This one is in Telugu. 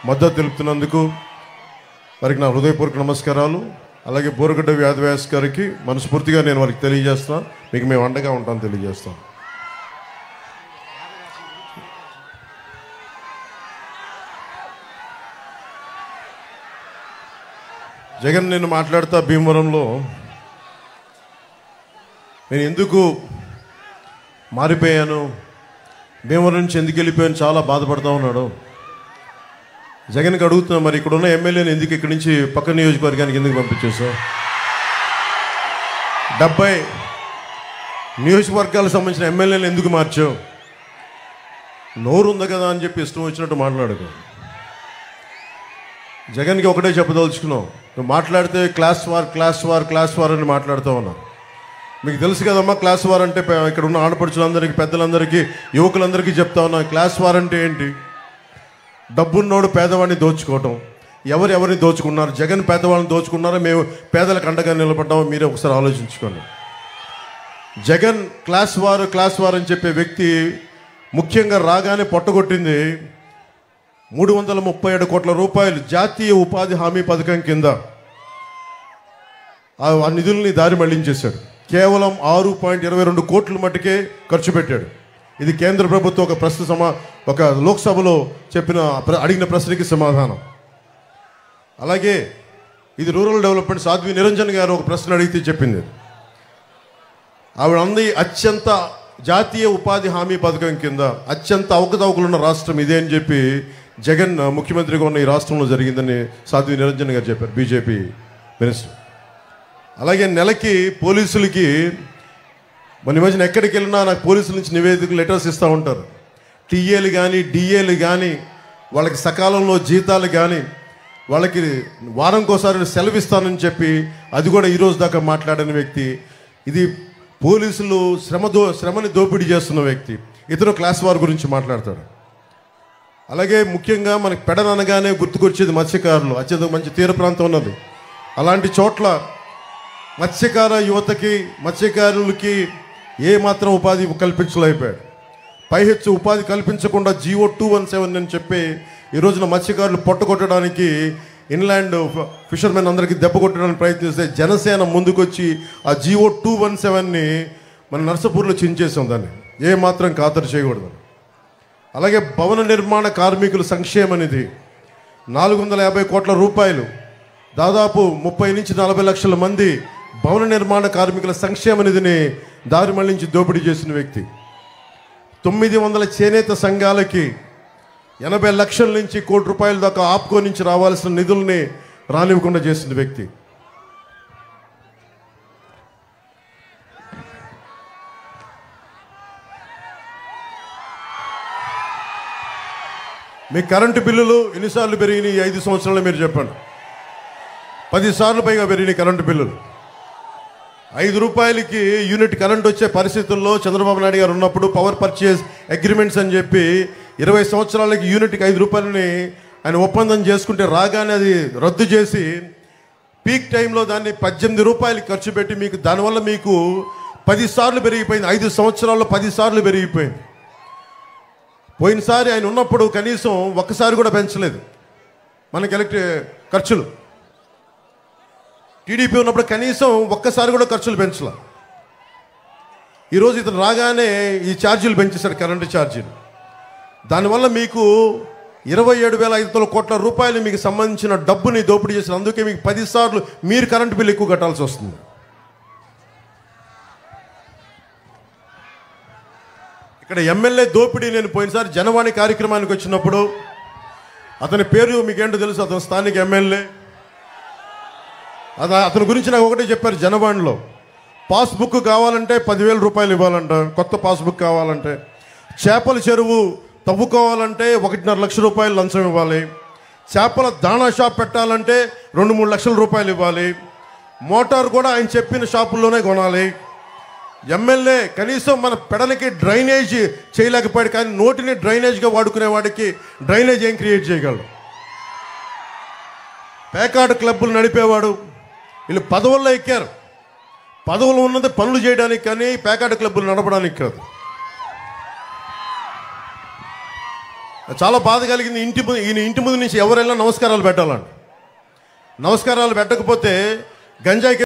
మద్దతు తెలుపుతున్నందుకు వారికి నా హృదయపూర్వక నమస్కారాలు. అలాగే బోరగడ్డ వ్యాధవ్యాస్ గారికి మనస్ఫూర్తిగా నేను వారికి తెలియజేస్తున్నాను, మీకు మేము అండగా ఉంటాం తెలియజేస్తాం. జగన్ నేను మాట్లాడుతా భీమవరంలో నేను ఎందుకు మారిపోయాను, భీమవరం నుంచి ఎందుకు వెళ్ళిపోయాను చాలా బాధపడతా ఉన్నాడు. జగన్కి అడుగుతున్నా, మరి ఇక్కడ ఉన్న ఎమ్మెల్యేని ఎందుకు ఇక్కడి నుంచి పక్క నియోజకవర్గానికి ఎందుకు పంపించేసావు? 70 నియోజకవర్గాలకు సంబంధించిన ఎమ్మెల్యేని ఎందుకు మార్చావు? నోరు ఉంది కదా అని చెప్పి ఇష్టం వచ్చినట్టు మాట్లాడకు. జగన్కి ఒకటే చెప్పదలుచుకున్నావు, నువ్వు మాట్లాడితే క్లాస్ వార్ అని మాట్లాడుతూ ఉన్నావు. మీకు తెలుసు కదమ్మా, క్లాస్ వార్ అంటే ఇక్కడ ఉన్న ఆడపడుచులందరికీ, పెద్దలందరికీ, యువకులందరికీ చెప్తా ఉన్నా. క్లాస్ వార్ అంటే ఏంటి? డబ్బున్నోడు పేదవాడిని దోచుకోవటం. ఎవరిని దోచుకున్నారు? జగన్ పేదవాళ్ళని దోచుకున్నారా, మేము పేదలకు అండగా నిలబడ్డామో మీరే ఒకసారి ఆలోచించుకోండి. జగన్ క్లాస్ వార్ అని చెప్పే వ్యక్తి ముఖ్యంగా రాగానే పొట్టగొట్టింది 337 కోట్ల రూపాయలు జాతీయ ఉపాధి హామీ పథకం కింద ఆ నిధుల్ని దారి మళ్లించేశాడు. కేవలం 6.22 కోట్ల మట్టుకే ఖర్చు పెట్టాడు. ఇది కేంద్ర ప్రభుత్వం ఒక లోక్సభలో అడిగిన ప్రశ్నకి సమాధానం. అలాగే ఇది రూరల్ డెవలప్మెంట్ సాధ్వి నిరంజన్ గారు ఒక ప్రశ్న అడిగితే చెప్పింది, ఆవిడ అంది అత్యంత జాతీయ ఉపాధి హామీ పథకం కింద అత్యంత అవకతవకలున్న రాష్ట్రం ఇదే అని చెప్పి జగన్ ముఖ్యమంత్రిగా ఉన్న ఈ రాష్ట్రంలో జరిగిందని సాధ్వి నిరంజన్ గారు చెప్పారు, బీజేపీ మినిస్టర్. అలాగే నెలకి పోలీసులకి మన మధ్యన ఎక్కడికి వెళ్ళినా నాకు పోలీసుల నుంచి నివేదికలు లెటర్స్ ఇస్తూ ఉంటారు. టీఏలు కానీ డిఏలు కానీ వాళ్ళకి సకాలంలో జీతాలు కానీ వాళ్ళకి వారంకోసారి సెలవు ఇస్తానని చెప్పి అది కూడా ఈరోజు దాకా మాట్లాడిన వ్యక్తి. ఇది పోలీసులు శ్రమని దోపిడీ చేస్తున్న వ్యక్తి. ఇతను క్లాస్ వార్ గురించి మాట్లాడతాడు. అలాగే ముఖ్యంగా మనకి పెడననగానే గుర్తుకొచ్చేది మత్స్యకారులు. అత్యంత మంచి తీర ప్రాంతం ఉన్నది. అలాంటి చోట్ల మత్స్యకార యువతకి, మత్స్యకారులకి ఏమాత్రం ఉపాధి కల్పించలేకపోయాడు. పైహెచ్చు ఉపాధి కల్పించకుండా GO 217 అని చెప్పి ఈ రోజున మత్స్యకారులు పొట్టగొట్టడానికి, ఇన్లాండ్ ఫిషర్మెన్ అందరికీ దెబ్బ కొట్టడానికి ప్రయత్నిస్తే జనసేన ముందుకొచ్చి ఆ GO 217ని మన నర్సపూర్లో చించేసాం. దాన్ని ఏమాత్రం ఖాతరు చేయకూడదు. అలాగే భవన నిర్మాణ కార్మికుల సంక్షేమ నిధి 450 కోట్ల రూపాయలు, దాదాపు 30 నుంచి 40 లక్షల మంది భవన నిర్మాణ కార్మికుల సంక్షేమ నిధిని దారి మళ్లించి దోపిడీ చేసిన వ్యక్తి. 900 చేనేత సంఘాలకి 80 లక్షల నుంచి 1 కోటి రూపాయల దాకా ఆప్కో నుంచి రావాల్సిన నిధుల్ని రానివ్వకుండా చేసిన వ్యక్తి. మీ కరెంటు బిల్లులు ఎన్నిసార్లు పెరిగినాయి 5 సంవత్సరాలు మీరు చెప్పండి. 10 సార్లు పైగా పెరిగినాయి కరెంటు బిల్లులు. 5 రూపాయలకి యూనిట్ కరెంట్ వచ్చే పరిస్థితుల్లో చంద్రబాబు నాయుడు గారు ఉన్నప్పుడు పవర్ పర్చేజ్ అగ్రిమెంట్స్ అని చెప్పి 20 సంవత్సరాలకి యూనిట్కి 5 రూపాయలని ఆయన ఒప్పందం చేసుకుంటే రాగానే అది రద్దు చేసి పీక్ టైంలో దాన్ని 18 రూపాయలకి ఖర్చు పెట్టి మీకు దానివల్ల మీకు 10 సార్లు పెరిగిపోయింది. 5 సంవత్సరాల్లో 10 సార్లు పెరిగిపోయింది. పోయినసారి ఆయన ఉన్నప్పుడు కనీసం ఒక్కసారి కూడా పెంచలేదు మనకి ఖర్చులు. టీడీపీ ఉన్నప్పుడు కనీసం ఒక్కసారి కూడా ఖర్చులు పెంచలే. ఈరోజు ఇతను రాగానే ఈ ఛార్జీలు పెంచేశాడు, కరెంటు ఛార్జీలు. దానివల్ల మీకు 27,500 కోట్ల రూపాయలు మీకు సంబంధించిన డబ్బుని దోపిడీ చేసిన. అందుకే మీకు 10 సార్లు మీరు కరెంటు బిల్లు ఎక్కువ కట్టాల్సి వస్తుంది. ఇక్కడ ఎమ్మెల్యే దోపిడీ నేను పోయినసారి జనవాణి కార్యక్రమానికి వచ్చినప్పుడు అతని పేరు మీకేంటో తెలుసు, అతను స్థానిక ఎమ్మెల్యే. అతని గురించి నాకు ఒకటే చెప్పారు జనవాణిలో, పాస్బుక్ కావాలంటే 10,000 రూపాయలు ఇవ్వాలంట, కొత్త పాస్బుక్ కావాలంటే. చేపల చెరువు తవ్వుకోవాలంటే 1.5 లక్ష రూపాయలు లంచం ఇవ్వాలి. చేపల దాణా షాప్ పెట్టాలంటే 2-3 లక్షల రూపాయలు ఇవ్వాలి. మోటార్ కూడా ఆయన చెప్పిన షాపుల్లోనే కొనాలి. ఎమ్మెల్యే కనీసం మన పెడలకి డ్రైనేజ్ చేయలేకపోయాడు, కానీ నోటిని డ్రైనేజ్గా వాడుకునే వాడికి డ్రైనేజ్ ఏం క్రియేట్ చేయగలడు? పేకాట క్లబ్బులు నడిపేవాడు. వీళ్ళు పదవుల్లో ఎక్కారు. పదవులు ఉన్నది పనులు చేయడానికి కానీ పేకాట క్లబ్బులు నడపడానికి కాదు. చాలా బాధ కలిగింది. ఈయన ఇంటి ముందు నుంచి ఎవరైనా నమస్కారాలు పెట్టాలండి. నమస్కారాలు పెట్టకపోతే గంజాయి